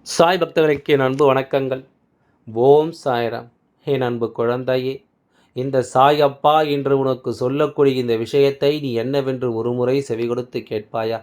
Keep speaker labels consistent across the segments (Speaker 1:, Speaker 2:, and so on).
Speaker 1: சாய் பக்தர்களுக்கு என் அன்பு வணக்கங்கள். ஓம் சாய்ராம். என் அன்பு குழந்தையே, இந்த சாய் அப்பா என்று உனக்கு சொல்லக்கூடிய இந்த விஷயத்தை நீ என்னவென்று ஒருமுறை செவிகொடுத்து கேட்பாயா?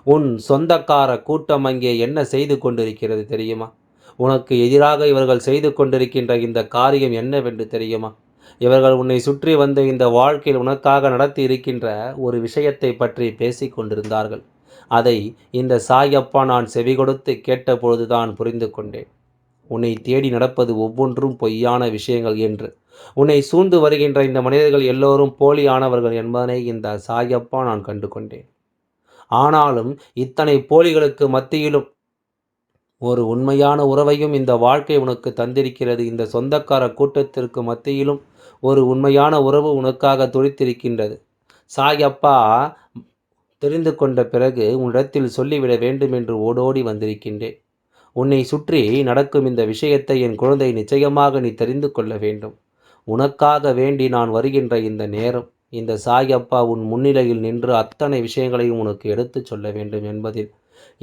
Speaker 1: உன் சொந்தக்கார கூட்டம் அங்கே என்ன செய்து கொண்டிருக்கிறது தெரியுமா? உனக்கு எதிராக இவர்கள் செய்து கொண்டிருக்கின்ற இந்த காரியம் என்னவென்று தெரியுமா? இவர்கள் உன்னை சுற்றி வந்து இந்த வாழ்க்கையில் உனக்காக நடத்தி இருக்கின்ற ஒரு விஷயத்தை பற்றி பேசிக் கொண்டிருந்தார்கள். அதை இந்த சாயப்பா நான் செவிகொடுத்து கேட்டபொழுதுதான் புரிந்து கொண்டேன். உன்னை தேடி நடப்பது ஒவ்வொன்றும் பொய்யான விஷயங்கள் என்று. உன்னை சூழ்ந்து வருகின்ற இந்த மனிதர்கள் எல்லோரும் போலியானவர்கள் என்பதனை இந்த சாயப்பா நான் கண்டு கொண்டேன். ஆனாலும் இத்தனை போலிகளுக்கு மத்தியிலும் ஒரு உண்மையான உறவையும் இந்த வாழ்க்கை உனக்கு தந்திருக்கிறது. இந்த சொந்தக்கார கூட்டத்திற்கு மத்தியிலும் ஒரு உண்மையான உறவு உனக்காக துடித்திருக்கின்றது. சாயப்பா தெரிந்து கொண்ட பிறகு உன்னிடத்தில் சொல்லிவிட வேண்டும் என்று ஓடோடி வந்திருக்கின்றேன். உன்னை சுற்றி நடக்கும் இந்த விஷயத்தை என் குழந்தை நிச்சயமாக நீ தெரிந்து கொள்ள வேண்டும். உனக்காக வேண்டி நான் வருகின்ற இந்த நேரம், இந்த சாயப்பா உன் முன்னிலையில் நின்று அத்தனை விஷயங்களையும் உனக்கு எடுத்துச் சொல்ல வேண்டும் என்பதில்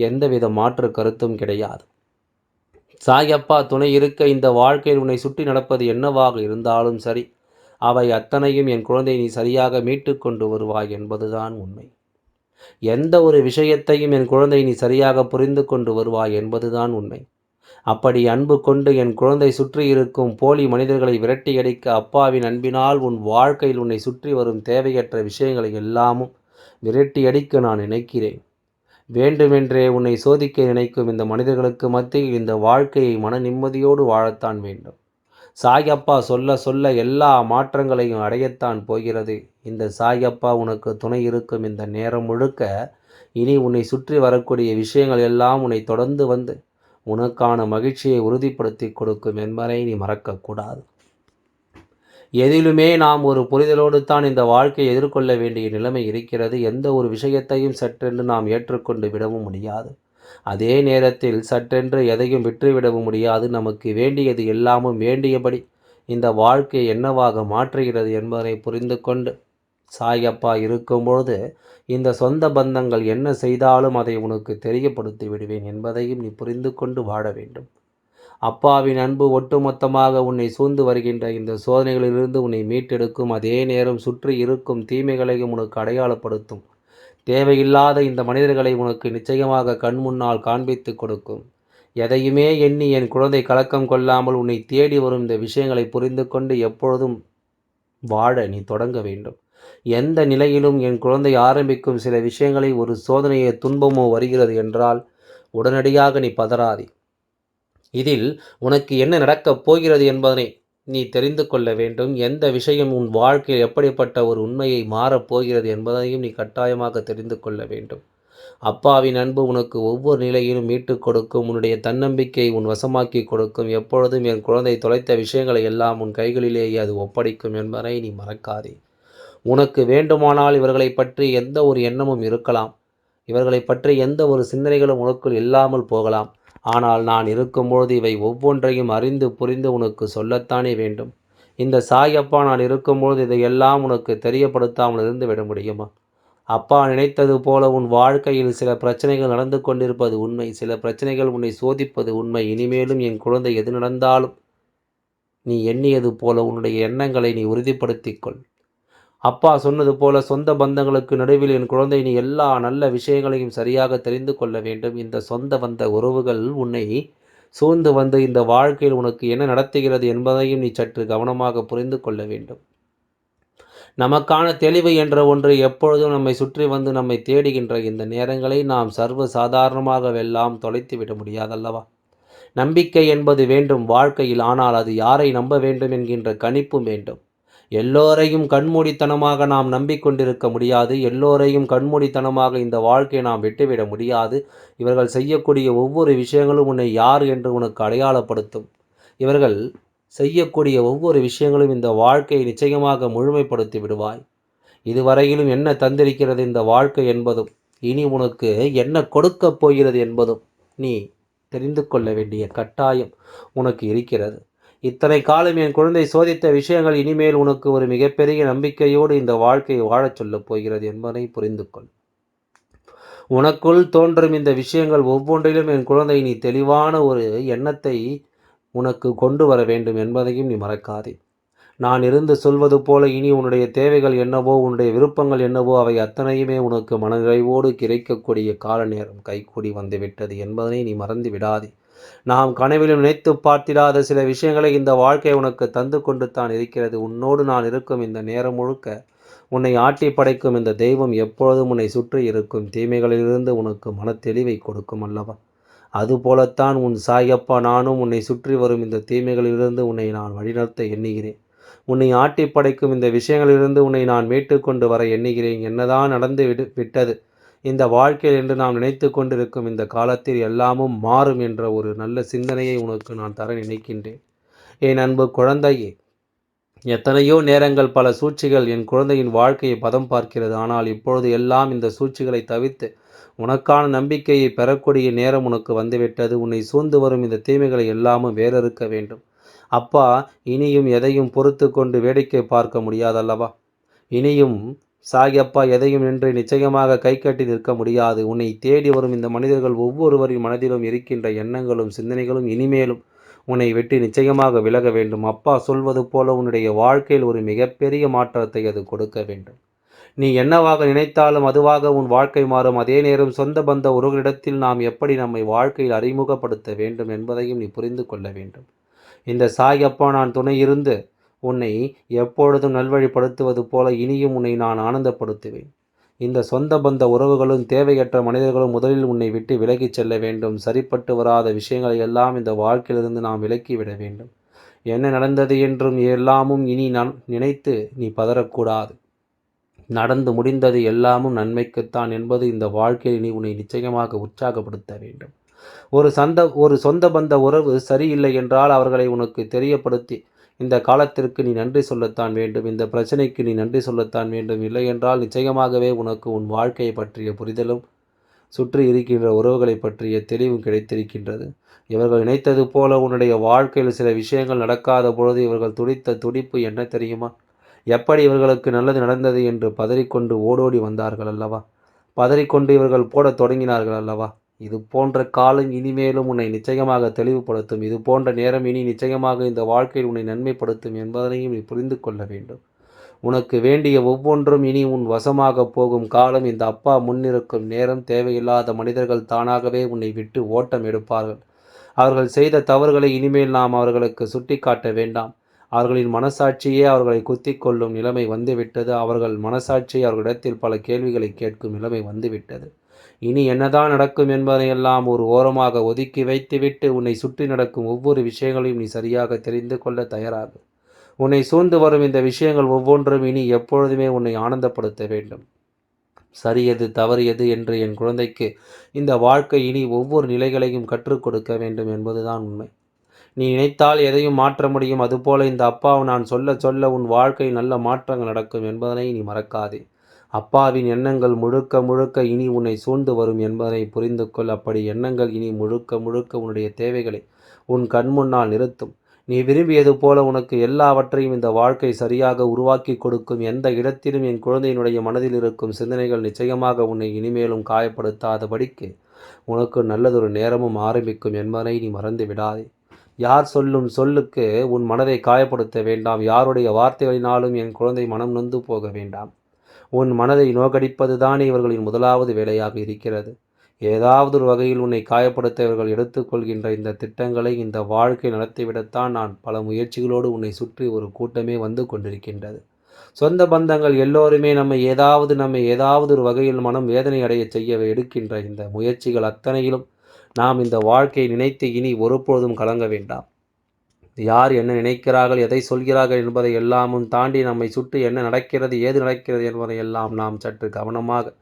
Speaker 1: எந்தவித மாற்று கருத்தும் கிடையாது. சாயப்பா துணை இருக்க இந்த வாழ்க்கையில் உன்னை சுற்றி நடப்பது என்னவாக இருந்தாலும் சரி, அவை அத்தனையும் என் குழந்தை நீ சரியாக மீட்டு கொண்டு வருவாய் என்பதுதான் உண்மை. எந்த ஒரு விஷயத்தையும் என் குழந்தை நீ சரியாக புரிந்து கொண்டு வருவாய் என்பதுதான் உண்மை. அப்படி அன்பு கொண்டு என் குழந்தை சுற்றி இருக்கும் போலி மனிதர்களை விரட்டியடிக்க அப்பாவின் அன்பினால் உன் வாழ்க்கையில் உன்னை சுற்றி வரும் தேவையற்ற விஷயங்களை எல்லாமும் விரட்டியடிக்க நான் நினைக்கிறேன். வேண்டுமென்றே உன்னை சோதிக்க நினைக்கும் இந்த மனிதர்களுக்கு மத்தியில் இந்த வாழ்க்கையை மன நிம்மதியோடு வாழத்தான் வேண்டும். சாயப்பா சொல்ல சொல்ல எல்லா மாற்றங்களையும் அடையத்தான் போகிறது. இந்த சாயப்பா உனக்கு துணை இருக்கும் இந்த நேரம் முழுக்க இனி உன்னை சுற்றி வரக்கூடிய விஷயங்கள் எல்லாம் உன்னை தொடர்ந்து வந்து உனக்கான மகிழ்ச்சியை உறுதிப்படுத்தி கொடுக்கும் என்பதை நீ மறக்கக்கூடாது. எதிலுமே நாம் ஒரு புரிதலோடு தான் இந்த வாழ்க்கையை எதிர்கொள்ள வேண்டிய நிலைமை இருக்கிறது. எந்த ஒரு விஷயத்தையும் சற்றென்று நாம் ஏற்றுக்கொண்டு விடவும் முடியாது. அதே நேரத்தில் சற்றென்று எதையும் விட்டுவிடவும் முடியாது. நமக்கு வேண்டியது எல்லாமும் வேண்டியபடி இந்த வாழ்க்கை என்னவாக மாற்றுகிறது என்பதை புரிந்து கொண்டு சாயப்பா இருக்கும்பொழுது இந்த சொந்த பந்தங்கள் என்ன செய்தாலும் அதை உனக்கு தெரியப்படுத்தி விடுவேன் என்பதையும் நீ புரிந்து கொண்டு வாழ வேண்டும். அப்பாவின் அன்பு ஒட்டுமொத்தமாக உன்னை சூழ்ந்து வருகின்ற இந்த சோதனைகளிலிருந்து உன்னை மீட்டெடுக்கும். அதே நேரம் சுற்றி இருக்கும் தீமைகளையும் உனக்கு அடையாளப்படுத்தும். தேவையில்லாத இந்த மனிதர்களை உனக்கு நிச்சயமாக கண் முன்னால் காண்பித்து கொடுக்கும். எதையுமே எண்ணி என் குழந்தை கலக்கம் கொள்ளாமல் உன்னை தேடி வரும் இந்த விஷயங்களை புரிந்து கொண்டு எப்பொழுதும் வாழ நீ தொடங்க வேண்டும். எந்த நிலையிலும் என் குழந்தை ஆரம்பிக்கும் சில விஷயங்களை ஒரு சோதனையோ துன்பமோ வருகிறது என்றால் உடனடியாக நீ பதறாதே. இதில் உனக்கு என்ன நடக்கப் போகிறது என்பதனை நீ தெரிந்து கொள்ள வேண்டும். எந்த விஷயம் உன் வாழ்க்கையில் எப்படிப்பட்ட ஒரு உண்மையை மாறப்போகிறது என்பதையும் நீ கட்டாயமாக தெரிந்து கொள்ள வேண்டும். அப்பாவின் அன்பு உனக்கு ஒவ்வொரு நிலையிலும் மீட்டுக் கொடுக்கும். உன்னுடைய தன்னம்பிக்கையை உன் வசமாக்கி கொடுக்கும். எப்பொழுதும் என் குழந்தை தொலைத்த விஷயங்களை எல்லாம் உன் கைகளிலேயே அது ஒப்படைக்கும் என்பதை நீ மறக்காதே. உனக்கு வேண்டுமானால் இவர்களை பற்றி எந்த ஒரு எண்ணமும் இருக்கலாம். இவர்களை பற்றி எந்த ஒரு சிந்தனைகளும் உனக்குள் இல்லாமல் போகலாம். ஆனால் நான் இருக்கும்பொழுது இவை ஒவ்வொன்றையும் அறிந்து புரிந்து உனக்கு சொல்லத்தானே வேண்டும். இந்த சாயப்பா நான் இருக்கும்பொழுது இதையெல்லாம் உனக்கு தெரியப்படுத்தாமல் இருந்து விட முடியுமா? அப்பா நினைத்தது போல உன் வாழ்க்கையில் சில பிரச்சனைகள் நடந்து கொண்டிருப்பது உண்மை. சில பிரச்சனைகள் உன்னை சோதிப்பது உண்மை. இனிமேலும் என் குழந்தை எது நடந்தாலும் நீ எண்ணியது போல உன்னுடைய எண்ணங்களை நீ உறுதிப்படுத்திக் கொள். அப்பா சொன்னது போல சொந்த பந்தங்களுக்கு நடுவில் என் குழந்தை நீ எல்லா நல்ல விஷயங்களையும் சரியாக தெரிந்து கொள்ள வேண்டும். இந்த சொந்த பந்த உறவுகள் உன்னை சூழ்ந்து வந்து இந்த வாழ்க்கையில் உனக்கு என்ன நடத்துகிறது என்பதையும் நீ சற்று கவனமாக புரிந்து கொள்ள வேண்டும். நமக்கான தெளிவு என்ற ஒன்று எப்பொழுதும் நம்மை சுற்றி வந்து நம்மை தேடுகின்ற இந்த நேரங்களை நாம் சர்வ சாதாரணமாக வெல்லாம் தொலைத்து விட முடியாதல்லவா? நம்பிக்கை என்பது வேண்டும் வாழ்க்கையில். ஆனால் அது யாரை நம்ப வேண்டும் என்கின்ற கணிப்பும் வேண்டும். எல்லோரையும் கண்மூடித்தனமாக நாம் நம்பிக்கொண்டிருக்க முடியாது. எல்லோரையும் கண்மூடித்தனமாக இந்த வாழ்க்கையை நாம் விட்டுவிட முடியாது. இவர்கள் செய்யக்கூடிய ஒவ்வொரு விஷயங்களும் உன்னை யார் என்று உனக்கு அடையாளப்படுத்தும். இவர்கள் செய்யக்கூடிய ஒவ்வொரு விஷயங்களும் இந்த வாழ்க்கையை நிச்சயமாக முழுமைப்படுத்தி விடுவாய். இதுவரையிலும் என்ன தந்திருக்கிறது இந்த வாழ்க்கை என்பதும் இனி உனக்கு என்ன கொடுக்கப் போகிறது என்பதும் நீ தெரிந்து கொள்ள வேண்டிய கட்டாயம் உனக்கு இருக்கிறது. இத்தனை காலம் என் குழந்தை சோதித்த விஷயங்கள் இனிமேல் உனக்கு ஒரு மிகப்பெரிய நம்பிக்கையோடு இந்த வாழ்க்கையை வாழச் சொல்லப் போகிறது என்பதை புரிந்து கொள். உனக்குள் தோன்றும் இந்த விஷயங்கள் ஒவ்வொன்றிலும் என் குழந்தை நீ தெளிவான ஒரு எண்ணத்தை உனக்கு கொண்டு வர வேண்டும் என்பதையும் நீ மறக்காதே. நான் இருந்து சொல்வது போல இனி உன்னுடைய தேவைகள் என்னவோ, உன்னுடைய விருப்பங்கள் என்னவோ அவை அத்தனையுமே உனக்கு மனநிறைவோடு கிடைக்கக்கூடிய கால நேரம் கைகூடி வந்துவிட்டது என்பதனை நீ மறந்து விடாதே. நாம் கனவிலும் நினைத்து பார்த்திராத சில விஷயங்களை இந்த வாழ்க்கை உனக்கு தந்து கொண்டு தான் இருக்கிறது. உன்னோடு நான் இருக்கும் இந்த நேரம் முழுக்க உன்னை ஆட்டி படைக்கும் இந்த தெய்வம் எப்பொழுதும் உன்னை சுற்றி இருக்கும் தீமைகளிலிருந்து உனக்கு மனத்தெளிவை கொடுக்கும் அல்லவா? அதுபோலத்தான் உன் சாயப்பா நானும் உன்னை சுற்றி வரும் இந்த தீமைகளிலிருந்து உன்னை நான் வழிநடத்த எண்ணுகிறேன். உன்னை ஆட்டி படைக்கும் இந்த விஷயங்களிலிருந்து உன்னை நான் மீட்டு கொண்டு வர எண்ணுகிறேன். என்னதான் நடந்து விட்டது இந்த வாழ்க்கையில் என்று நாம் நினைத்து கொண்டிருக்கும் இந்த காலத்தில் எல்லாமும் மாறும் என்ற ஒரு நல்ல சிந்தனையை உனக்கு நான் தர நினைக்கின்றேன். என் அன்பு குழந்தையே, எத்தனையோ நேரங்கள் பல சூழ்ச்சிகள் என் குழந்தையின் வாழ்க்கையை பதம் பார்க்கிறது. ஆனால் இப்பொழுது எல்லாம் இந்த சூழ்ச்சிகளை தவிர்த்து உனக்கான நம்பிக்கையை பெறக்கூடிய நேரம் உனக்கு வந்துவிட்டது. உன்னை சூழ்ந்து வரும் இந்த தீமைகளை எல்லாமும் வேறறுக்க வேண்டும். அப்பா இனியும் எதையும் பொறுத்து கொண்டு வேடிக்கை பார்க்க முடியாதல்லவா? இனியும் சாயப்பா எதையும் நின்று நிச்சயமாக கை கட்டி நிற்க முடியாது. உன்னை தேடி வரும் இந்த மனிதர்கள் ஒவ்வொருவரின் மனதிலும் இருக்கின்ற எண்ணங்களும் சிந்தனைகளும் இனிமேலும் உன்னை விட்டு நிச்சயமாக விலக வேண்டும். அப்பா சொல்வது போல உன்னுடைய வாழ்க்கையில் ஒரு மிகப்பெரிய மாற்றத்தை அது கொடுக்க வேண்டும். நீ என்னவாக நினைத்தாலும் அதுவாக உன் வாழ்க்கை மாறும். அதே நேரம் சொந்த பந்த உறவுகளிடத்தில் நாம் எப்படி நம்மை வாழ்க்கையில் அறிமுகப்படுத்த வேண்டும் என்பதையும் நீ புரிந்து கொள்ள வேண்டும். இந்த சாயப்பா நான் துணை இருந்து உன்னை எப்பொழுதும் நல்வழிப்படுத்துவது போல இனியும் உன்னை நான் ஆனந்தப்படுத்துவேன். இந்த சொந்த பந்த உறவுகளும் தேவையற்ற மனிதர்களும் முதலில் உன்னை விட்டு விலகிச் செல்ல வேண்டும். சரிப்பட்டு வராத விஷயங்களை எல்லாம் இந்த வாழ்க்கையிலிருந்து நாம் விலக்கிவிட வேண்டும். என்ன நடந்தது என்றும் எல்லாமும் இனி நான் நினைத்து நீ பதறக்கூடாது. நடந்து முடிந்தது எல்லாமும் நன்மைக்குத்தான் என்பது இந்த வாழ்க்கையில் நீ உன்னை நிச்சயமாக உற்சாகப்படுத்த வேண்டும். ஒரு சொந்த பந்த உறவு சரியில்லை என்றால் அவர்களை உனக்கு தெரியப்படுத்தி இந்த காலத்திற்கு நீ நன்றி சொல்லத்தான் வேண்டும். இந்த பிரச்சனைக்கு நீ நன்றி சொல்லத்தான் வேண்டும். இல்லை என்றால் நிச்சயமாகவே உனக்கு உன் வாழ்க்கையை பற்றிய புரிதலும் சுற்றி இருக்கின்ற உறவுகளை பற்றிய தெளிவும் கிடைத்திருக்கின்றது. இவர்கள் நினைத்தது போல உன்னுடைய வாழ்க்கையில் சில விஷயங்கள் நடக்காத பொழுது இவர்கள் துடித்த துடிப்பு என்ன தெரியுமா? எப்படி இவர்களுக்கு நல்லது நடந்தது என்று பதறிக்கொண்டு ஓடோடி வந்தார்கள் அல்லவா? பதறிக்கொண்டு இவர்கள் போடத் தொடங்கினார்கள் அல்லவா? இது போன்ற காலம் இனிமேலும் உன்னை நிச்சயமாக தெளிவுபடுத்தும். இது போன்ற நேரம் இனி நிச்சயமாக இந்த வாழ்க்கையில் உன்னை நன்மைப்படுத்தும் என்பதனையும் நீ புரிந்து கொள்ள வேண்டும். உனக்கு வேண்டிய ஒவ்வொன்றும் இனி உன் வசமாக போகும் காலம். இந்த அப்பா முன்னிருக்கும் நேரம். தேவையில்லாத மனிதர்கள் தானாகவே உன்னை விட்டு ஓட்டம் எடுப்பார்கள். அவர்கள் செய்த தவறுகளை இனிமேல் நாம் அவர்களுக்கு சுட்டி காட்ட வேண்டாம். அவர்களின் மனசாட்சியே அவர்களை குத்திக் கொள்ளும் நிலைமை வந்துவிட்டது. அவர்கள் மனசாட்சி அவர்களிடத்தில் பல கேள்விகளை கேட்கும் நிலைமை வந்துவிட்டது. இனி என்னதான் நடக்கும் என்பதையெல்லாம் ஒரு ஓரமாக ஒதுக்கி வைத்துவிட்டு உன்னை சுற்றி நடக்கும் ஒவ்வொரு விஷயங்களையும் நீ சரியாக தெரிந்து கொள்ள தயாராகு. உன்னை சூழ்ந்து வரும் இந்த விஷயங்கள் ஒவ்வொன்றும் இனி எப்பொழுதுமே உன்னை ஆனந்தப்படுத்த வேண்டும். சரி எது தவறு எது என்று என் குழந்தைக்கு இந்த வாழ்க்கை இனி ஒவ்வொரு நிலைகளையும் கற்றுக் கொடுக்க வேண்டும் என்பதுதான் உண்மை. நீ நினைத்தால் எதையும் மாற்ற முடியும். அதுபோல இந்த அப்பாவை நான் சொல்ல சொல்ல உன் வாழ்க்கையில் நல்ல மாற்றங்கள் நடக்கும் என்பதனை நீ மறக்காதே. அப்பாவின் எண்ணங்கள் முழுக்க முழுக்க இனி உன்னை சூழ்ந்து வரும் என்பதனை புரிந்து கொள். அப்படி எண்ணங்கள் இனி முழுக்க முழுக்க உன்னுடைய தேவைகளை உன் கண் முன்னால் நிறுத்தும். நீ விரும்பியது போல உனக்கு எல்லாவற்றையும் இந்த வாழ்க்கை சரியாக உருவாக்கி கொடுக்கும். எந்த இடத்திலும் என் குழந்தையினுடைய மனதில் இருக்கும் சிந்தனைகள் நிச்சயமாக உன்னை இனிமேலும் காயப்படுத்தாதபடிக்கு உனக்கு நல்லதொரு நேரமும் ஆரம்பிக்கும் என்பதனை நீ மறந்து விடாதே. யார் சொல்லும் சொல்லுக்கு உன் மனதை காயப்படுத்த வேண்டாம். யாருடைய வார்த்தைகளினாலும் என் குழந்தை மனம் நொந்து போக வேண்டாம். உன் மனதை நோக்கடிப்பது தானே இவர்களின் முதலாவது வேலையாக இருக்கிறது. ஏதாவது ஒரு வகையில் உன்னை காயப்படுத்த இவர்கள் எடுத்துக்கொள்கின்ற இந்த திட்டங்களை இந்த வாழ்க்கை நடத்திவிடத்தான் நான் பல முயற்சிகளோடு உன்னை சுற்றி ஒரு கூட்டமே வந்து கொண்டிருக்கின்றது. சொந்த பந்தங்கள் எல்லோருமே நம்மை ஏதாவது ஒரு வகையில் மனம் வேதனை அடைய செய்ய எடுக்கின்ற இந்த முயற்சிகள் அத்தனையிலும் நாம் இந்த வாழ்க்கையை நினைத்து இனி ஒருபொழுதும் கலங்க வேண்டாம். யார் என்ன நினைக்கிறார்கள், எதை சொல்கிறார்கள் என்பதை எல்லாமும் தாண்டி நம்மை சுற்றி என்ன நடக்கிறது, ஏது நடக்கிறது என்பதை எல்லாம் நாம் சற்று கவனமாக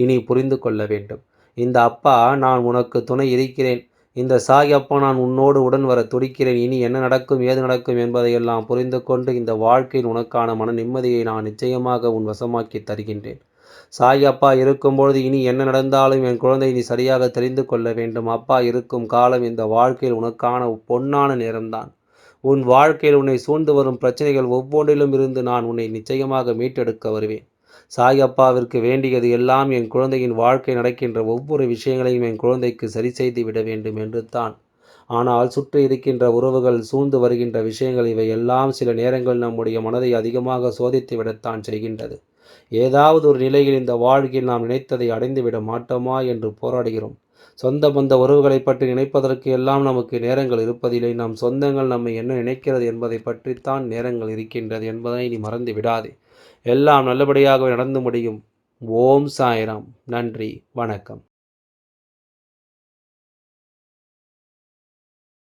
Speaker 1: இனி புரிந்து கொள்ள வேண்டும். இந்த அப்பா நான் உனக்கு துணை இருக்கிறேன். இந்த சாயப்பா நான் உன்னோடு உடன் வர துடிக்கிறேன். இனி என்ன நடக்கும், ஏது நடக்கும் என்பதையெல்லாம் புரிந்து கொண்டு இந்த வாழ்க்கையில் உனக்கான மன நிம்மதியை நான் நிச்சயமாக உன் வசமாக்கி தருகின்றேன். சாயப்பா இருக்கும்பொழுது இனி என்ன நடந்தாலும் என் குழந்தை நீ சரியாக தெரிந்து கொள்ள வேண்டும். அப்பா இருக்கும் காலம் இந்த வாழ்க்கையில் உனக்கான பொன்னான நேரம்தான். உன் வாழ்க்கையில் உன்னை சூழ்ந்து வரும் பிரச்சனைகள் ஒவ்வொன்றிலும் இருந்து நான் உன்னை நிச்சயமாக மீட்டெடுக்க வருவேன். சாயப்பாவிற்கு வேண்டியது எல்லாம் என் குழந்தையின் வாழ்க்கை நடக்கின்ற ஒவ்வொரு விஷயங்களையும் என் குழந்தைக்கு சரி செய்து விட வேண்டும் என்று தான். ஆனால் சுற்றி இருக்கின்ற உறவுகள், சூழ்ந்து வருகின்ற விஷயங்கள், இவை எல்லாம் சில நேரங்கள் நம்முடைய மனதை அதிகமாக சோதித்து விடத்தான் செய்கின்றது. ஏதாவது ஒரு நிலையில் இந்த வாழ்க்கையில் நாம் நினைத்ததை அடைந்து விட மாட்டோமா என்று போராடுகிறோம். சொந்த பந்த உறவுகளை பற்றி நினைப்பதற்கு எல்லாம் நமக்கு நேரங்கள் இருப்பதில்லை. நம் சொந்தங்கள் நம்மை என்ன நினைக்கிறது என்பதை பற்றித்தான் நேரங்கள் இருக்கின்றது என்பதனை நீ மறந்து விடாதே. எல்லாம் நல்லபடியாக நடந்து முடியும். ஓம் சாய்ராம். நன்றி. வணக்கம்.